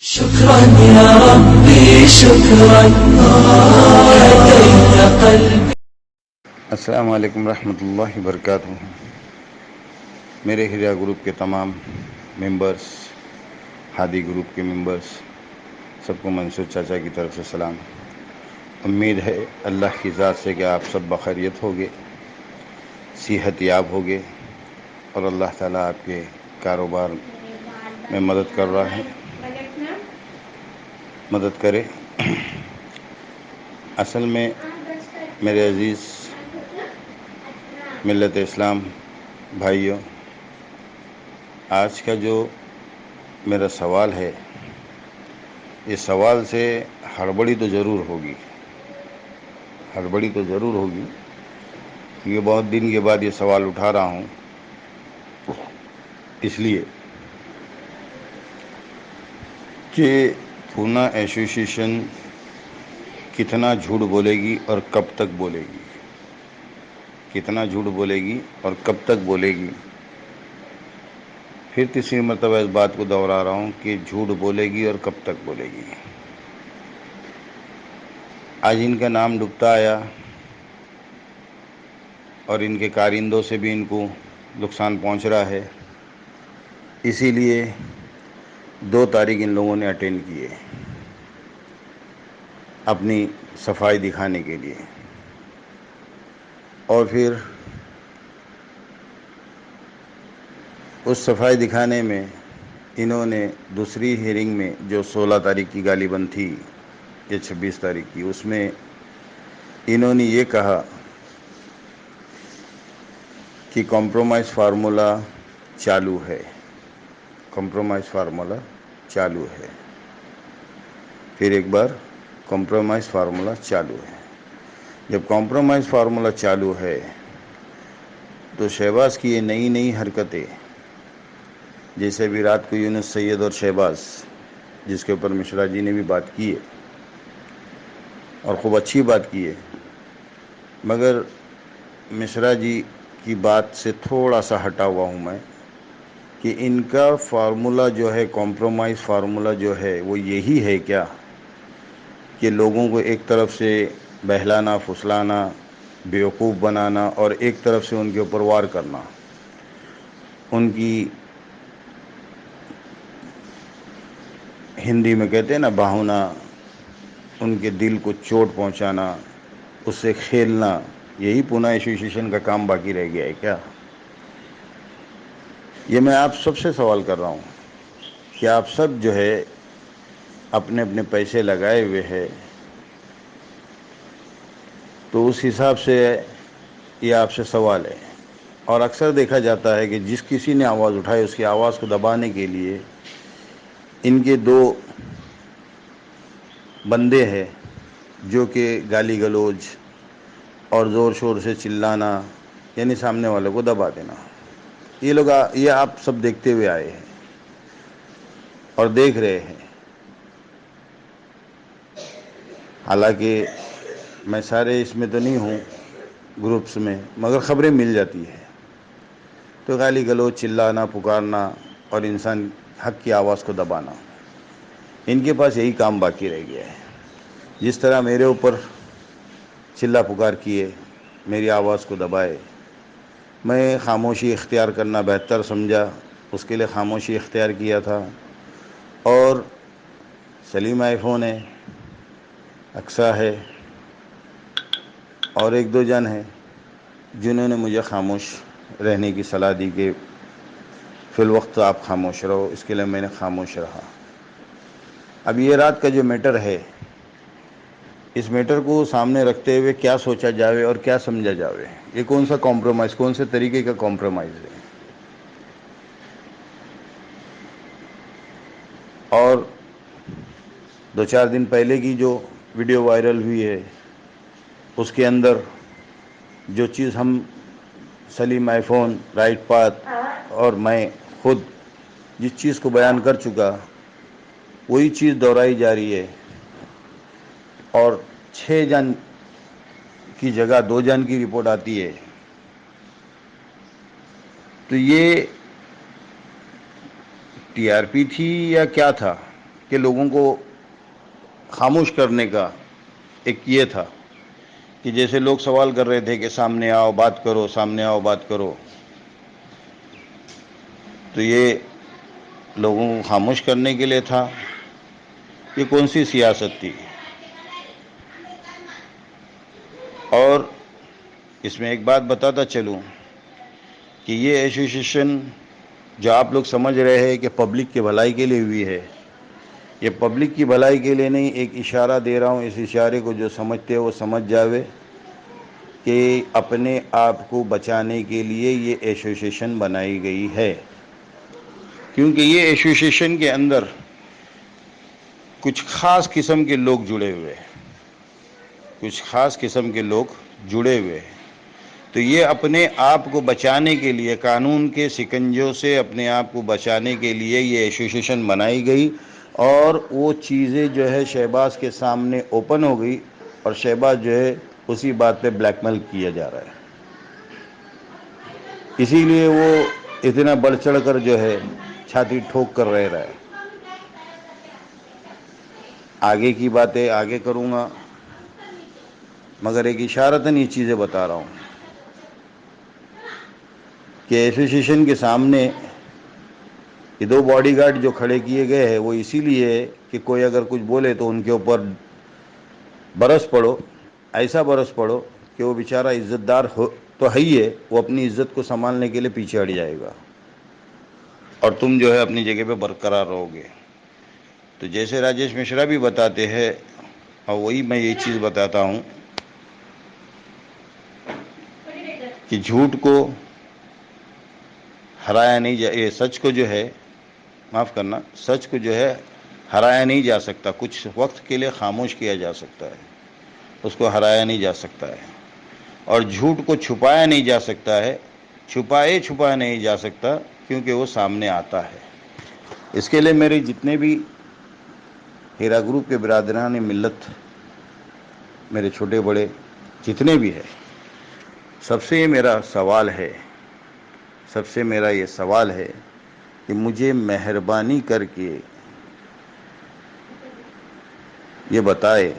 شكرا يا ربي شكرا هديت قلبي. السلام علیکم ورحمۃ اللہ وبرکاتہ. میرے ہریا گروپ کے تمام ممبرس، ہادی گروپ کے ممبرس، سب کو منصور چاچا کی طرف سے سلام. امید ہے اللہ کی ذات سے کہ آپ سب بخیریت ہوگے، صحت یاب ہوگے، اور اللہ تعالیٰ آپ کے کاروبار میں مدد کر رہا ہے، مدد کرے. اصل میں میرے عزیز ملت اسلام بھائیوں، آج کا جو میرا سوال ہے، اس سوال سے ہڑبڑی تو ضرور ہوگی، کیونکہ بہت دن کے بعد یہ سوال اٹھا رہا ہوں. اس لیے کہ پونا ایسوسی ایشن کتنا جھوٹ بولے گی اور کب تک بولے گی، کتنا جھوٹ بولے گی اور کب تک بولے گی. پھر تیسری مرتبہ اس بات کو دوہرا رہا ہوں کہ جھوٹ بولے گی اور کب تک بولے گی. آج ان کا نام ڈوبتا آیا اور ان کے کارندوں سے بھی ان کو نقصان پہنچ رہا ہے. اسی لیے 2 تاریخ ان لوگوں نے اٹینڈ کیے اپنی صفائی دکھانے کے لیے. اور پھر اس صفائی دکھانے میں انہوں نے دوسری ہیئرنگ میں جو 16 تاریخ کی غالباً تھی یا 26 تاریخ کی، اس میں انہوں نے یہ کہا کہ کمپرومائز فارمولہ چالو ہے، کمپرومائز فارمولہ چالو ہے. پھر ایک بار کمپرومائز فارمولہ چالو ہے. جب کمپرومائز فارمولہ چالو ہے تو شہباز کی یہ نئی نئی حرکتیں، جیسے بھی رات کو یونس سید اور شہباز، جس کے اوپر مشرا جی نے بھی بات کی ہے اور خوب اچھی بات کی ہے، مگر مشرا جی کی بات سے تھوڑا سا ہٹا ہوا ہوں میں کہ ان کا فارمولہ جو ہے، کمپرومائز فارمولہ جو ہے، وہ یہی ہے کیا کہ لوگوں کو ایک طرف سے بہلانا، پھسلانا، بیوقوف بنانا اور ایک طرف سے ان کے اوپر وار کرنا، ان کی ہندی میں کہتے ہیں نا بہونا، ان کے دل کو چوٹ پہنچانا، اس سے کھیلنا، یہی پونا ایسوسی ایشن کا کام باقی رہ گیا ہے کیا؟ یہ میں آپ سب سے سوال کر رہا ہوں کہ آپ سب جو ہے اپنے اپنے پیسے لگائے ہوئے ہے، تو اس حساب سے یہ آپ سے سوال ہے. اور اکثر دیکھا جاتا ہے کہ جس کسی نے آواز اٹھائی، اس کی آواز کو دبانے کے لیے ان کے 2 بندے ہیں جو کہ گالی گلوچ اور زور شور سے چلانا، یعنی سامنے والے کو دبا دینا. یہ آپ سب دیکھتے ہوئے آئے ہیں اور دیکھ رہے ہیں. حالانکہ میں سارے اس میں تو نہیں ہوں گروپس میں، مگر خبریں مل جاتی ہیں. تو گالی گلوچ، چلانا، پکارنا اور انسان حق کی آواز کو دبانا، ان کے پاس یہی کام باقی رہ گیا ہے. جس طرح میرے اوپر چلا پکار کیے، میری آواز کو دبائے، میں خاموشی اختیار کرنا بہتر سمجھا، اس کے لیے خاموشی اختیار کیا تھا. اور سلیم آئی فون ہے، اقصا ہے، اور 1-2 جن ہیں جنہوں نے مجھے خاموش رہنے کی صلاح دی کہ فی الوقت آپ خاموش رہو. اس کے لیے میں نے خاموش رہا. اب یہ رات کا جو میٹر ہے، اس میٹر کو سامنے رکھتے ہوئے کیا سوچا جاوے اور کیا سمجھا جاوے؟ یہ کون سا کمپرومائز، کون سے طریقے کا کمپرومائز ہے؟ اور 2-4 دن پہلے کی جو ویڈیو وائرل ہوئی ہے، اس کے اندر جو چیز ہم سلیم آئی فون، رائٹ پاتھ اور میں خود جس چیز کو بیان کر چکا، وہی چیز دہرائی جا رہی ہے. اور 6 جن کی جگہ 2 جن کی رپورٹ آتی ہے. تو یہ ٹی آر پی تھی یا کیا تھا؟ کہ لوگوں کو خاموش کرنے کا ایک یہ تھا کہ جیسے لوگ سوال کر رہے تھے کہ سامنے آؤ بات کرو، سامنے آؤ بات کرو، تو یہ لوگوں کو خاموش کرنے کے لیے تھا. یہ کون سی سیاست تھی؟ اور اس میں ایک بات بتاتا چلوں کہ یہ ایسوسیشن جو آپ لوگ سمجھ رہے ہیں کہ پبلک کی بھلائی کے لیے ہوئی ہے، یہ پبلک کی بھلائی کے لیے نہیں. ایک اشارہ دے رہا ہوں، اس اشارے کو جو سمجھتے ہیں وہ سمجھ جاوے کہ اپنے آپ کو بچانے کے لیے یہ ایسوسیشن بنائی گئی ہے. کیونکہ یہ ایسوسیشن کے اندر کچھ خاص قسم کے لوگ جڑے ہوئے ہیں، کچھ خاص قسم کے لوگ جڑے ہوئے ہیں. تو یہ اپنے آپ کو بچانے کے لیے، قانون کے شکنجوں سے اپنے آپ کو بچانے کے لیے یہ ایسوسیشن بنائی گئی. اور وہ چیزیں جو ہے شہباز کے سامنے اوپن ہو گئی، اور شہباز جو ہے اسی بات پہ بلیک میل کیا جا رہا ہے. اسی لیے وہ اتنا بڑھ چڑھ کر جو ہے چھاتی ٹھوک کر رہ رہا ہے. آگے کی باتیں آگے کروں گا، مگر ایک اشارتاً یہ چیزیں بتا رہا ہوں کہ ایسوسیشن کے سامنے یہ 2 باڈی گارڈ جو کھڑے کیے گئے ہیں وہ اسی لیے ہے کہ کوئی اگر کچھ بولے تو ان کے اوپر برس پڑو، ایسا برس پڑو کہ وہ بیچارہ عزت دار ہو تو ہے ہی ہے، وہ اپنی عزت کو سنبھالنے کے لیے پیچھے ہٹ جائے گا اور تم جو ہے اپنی جگہ پہ برقرار رہو گے. تو جیسے راجیش مشرا بھی بتاتے ہیں اور وہی میں یہ چیز بتاتا ہوں کہ جھوٹ کو ہرایا نہیں یہ سچ کو جو ہے، معاف کرنا، سچ کو جو ہے ہرایا نہیں جا سکتا. کچھ وقت کے لیے خاموش کیا جا سکتا ہے، اس کو ہرایا نہیں جا سکتا ہے. اور جھوٹ کو چھپایا نہیں جا سکتا ہے، چھپایا نہیں جا سکتا کیونکہ وہ سامنے آتا ہے. اس کے لیے میرے جتنے بھی ہیرا گروپ کے برادران ملت، میرے چھوٹے بڑے جتنے بھی ہیں، سب سے میرا سوال ہے، سب سے میرا یہ سوال ہے کہ مجھے مہربانی کر کے یہ بتائے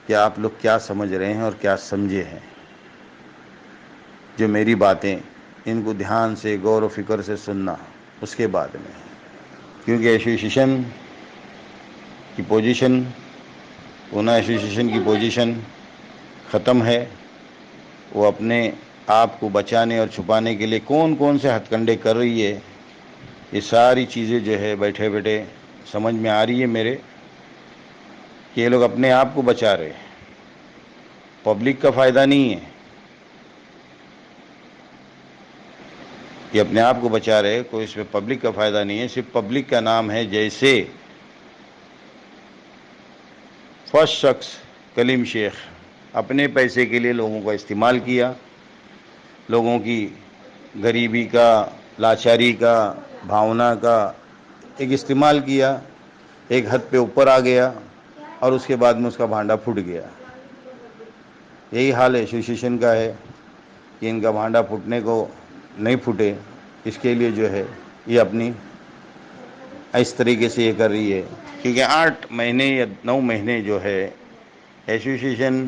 کہ آپ لوگ کیا سمجھ رہے ہیں اور کیا سمجھے ہیں. جو میری باتیں ان کو دھیان سے غور و فکر سے سننا اس کے بعد میں، کیونکہ ایسوسیشن کی پوزیشن، پونا ایسوسیشن کی پوزیشن ختم ہے. وہ اپنے آپ کو بچانے اور چھپانے کے لیے کون سے ہتھ کنڈے کر رہی ہے، یہ ساری چیزیں جو ہے بیٹھے بیٹھے سمجھ میں آ رہی ہے میرے کہ یہ لوگ اپنے آپ کو بچا رہے ہیں، پبلک کا فائدہ نہیں ہے. یہ اپنے آپ کو بچا رہے، کوئی اس میں پبلک کا فائدہ نہیں ہے. صرف پبلک کا نام ہے جیسے فرسٹ شخص کلیم شیخ اپنے پیسے کے لیے لوگوں کا استعمال کیا، لوگوں کی غریبی کا، لاچاری کا، بھاونا کا ایک استعمال کیا، ایک حد پہ اوپر آ گیا اور اس کے بعد میں اس کا بھانڈا پھٹ گیا. یہی حال ایسوسیشن کا ہے کہ ان کا بھانڈا پھٹنے کو نہیں پھوٹے، اس کے لیے جو ہے یہ اپنی اس طریقے سے یہ کر رہی ہے. کیونکہ 8 مہینے یا 9 مہینے جو ہے ایسوسیشن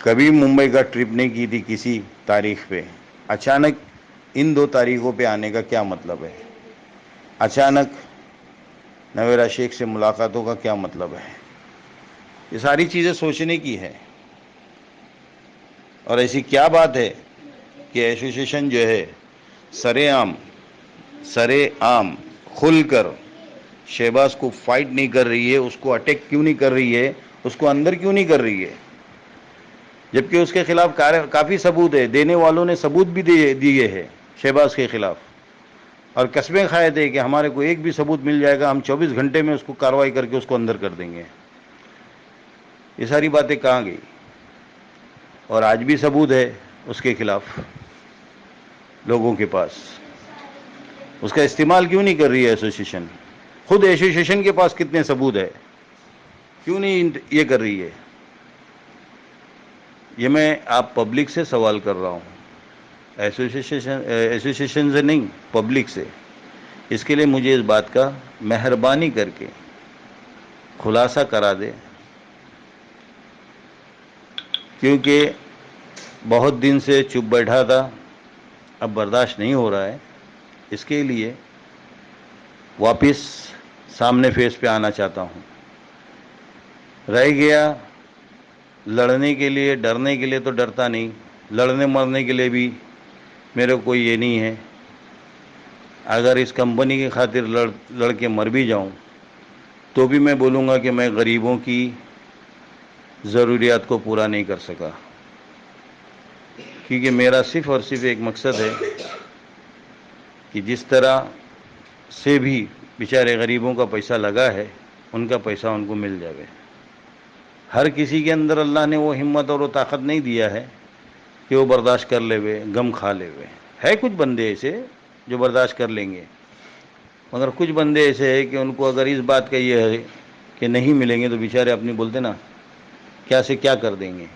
کبھی ممبئی کا ٹرپ نہیں کی تھی کسی تاریخ پہ. اچانک ان 2 تاریخوں پہ آنے کا کیا مطلب ہے؟ اچانک نویرا شیخ سے ملاقاتوں کا کیا مطلب ہے؟ یہ ساری چیزیں سوچنے کی ہے. اور ایسی کیا بات ہے کہ ایسوسیشن جو ہے سرے عام کھل کر شہباز کو فائٹ نہیں کر رہی ہے، اس کو اٹیک کیوں نہیں کر رہی ہے، اس کو اندر کیوں نہیں کر رہی ہے؟ جبکہ اس کے خلاف کافی ثبوت ہے، دینے والوں نے ثبوت بھی دیے ہیں شہباز کے خلاف، اور قسمیں کھائے تھے کہ ہمارے کو ایک بھی ثبوت مل جائے گا ہم 24 گھنٹے میں اس کو کارروائی کر کے اس کو اندر کر دیں گے. یہ ساری باتیں کہاں گئی؟ اور آج بھی ثبوت ہے اس کے خلاف لوگوں کے پاس. اس کا استعمال کیوں نہیں کر رہی ہے ایسوسیشن؟ خود ایسوسیشن کے پاس کتنے ثبوت ہے، کیوں نہیں یہ کر رہی ہے؟ یہ میں آپ پبلک سے سوال کر رہا ہوں، ایسوسیشن سے نہیں، پبلک سے. اس کے لیے مجھے اس بات کا مہربانی کر کے خلاصہ کرا دے، کیونکہ بہت دن سے چپ بیٹھا تھا، اب برداشت نہیں ہو رہا ہے، اس کے لیے واپس سامنے فیس پہ آنا چاہتا ہوں۔ رہ گیا لڑنے کے لیے، ڈرنے کے لیے تو ڈرتا نہیں، لڑنے مرنے کے لیے بھی میرے کو کوئی یہ نہیں ہے۔ اگر اس کمپنی کی خاطر لڑ کے مر بھی جاؤں تو بھی میں بولوں گا کہ میں غریبوں کی ضروریات کو پورا نہیں کر سکا، کیونکہ میرا صرف اور صرف ایک مقصد ہے کہ جس طرح سے بھی بیچارے غریبوں کا پیسہ لگا ہے ان کا پیسہ ان کو مل جائے۔ ہر کسی کے اندر اللہ نے وہ ہمت اور وہ طاقت نہیں دیا ہے کہ وہ برداشت کر لے ہوئے، غم کھا لے ہوئے۔ ہے کچھ بندے ایسے جو برداشت کر لیں گے، مگر کچھ بندے ایسے ہیں کہ ان کو اگر اس بات کا یہ ہے کہ نہیں ملیں گے تو بیچارے اپنی بولتے نا کیا سے کیا کر دیں گے۔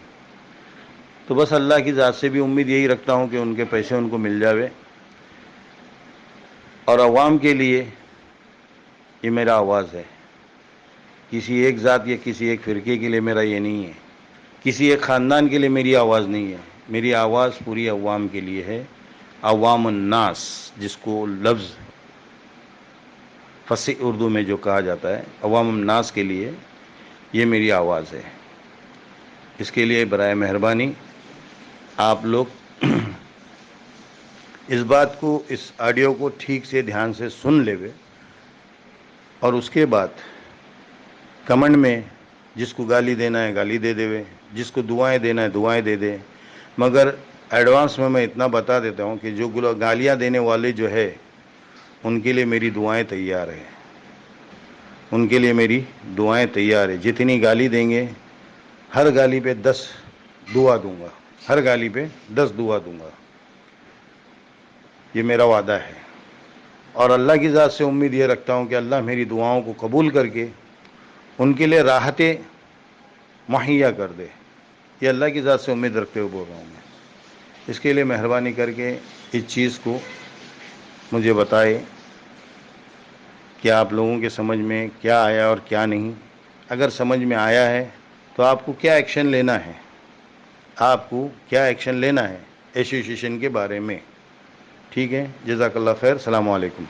تو بس اللہ کی ذات سے بھی امید یہی رکھتا ہوں کہ ان کے پیسے ان کو مل جاوے، اور عوام کے لیے یہ میرا آواز ہے۔ کسی ایک ذات یا کسی ایک فرقے کے لیے میرا یہ نہیں ہے، کسی ایک خاندان کے لیے میری آواز نہیں ہے، میری آواز پوری عوام کے لیے ہے۔ عوام الناس، جس کو لفظ فصیح اردو میں جو کہا جاتا ہے، عوام الناس کے لیے یہ میری آواز ہے۔ اس کے لیے برائے مہربانی آپ لوگ اس بات کو، اس آڈیو کو ٹھیک سے دھیان سے سن لے وے، اور اس کے بعد کمنٹ میں جس کو گالی دینا ہے گالی دے دے وے، جس کو دعائیں دینا ہے دعائیں دے دے۔ مگر ایڈوانس میں اتنا بتا دیتا ہوں کہ جو گالیاں دینے والے جو ہے ان کے لیے میری دعائیں تیار ہے، ان کے لیے میری دعائیں تیار ہے۔ جتنی گالی دیں گے ہر گالی پہ 10 دعا دوں گا، ہر گالی پہ 10 دعا دوں گا، یہ میرا وعدہ ہے۔ اور اللہ کی ذات سے امید یہ رکھتا ہوں کہ اللہ میری دعاؤں کو قبول کر کے ان کے لیے راحتیں مہیا کر دے، یہ اللہ کی ذات سے امید رکھتے ہوئے بول رہا ہوں میں۔ اس کے لیے مہربانی کر کے اس چیز کو مجھے بتائے کہ آپ لوگوں کے سمجھ میں کیا آیا اور کیا نہیں۔ اگر سمجھ میں آیا ہے تو آپ کو کیا ایکشن لینا ہے، آپ کو کیا ایکشن لینا ہے ایسوسیشن کے بارے میں۔ ٹھیک ہے، جزاک اللہ خیر، السلام علیکم۔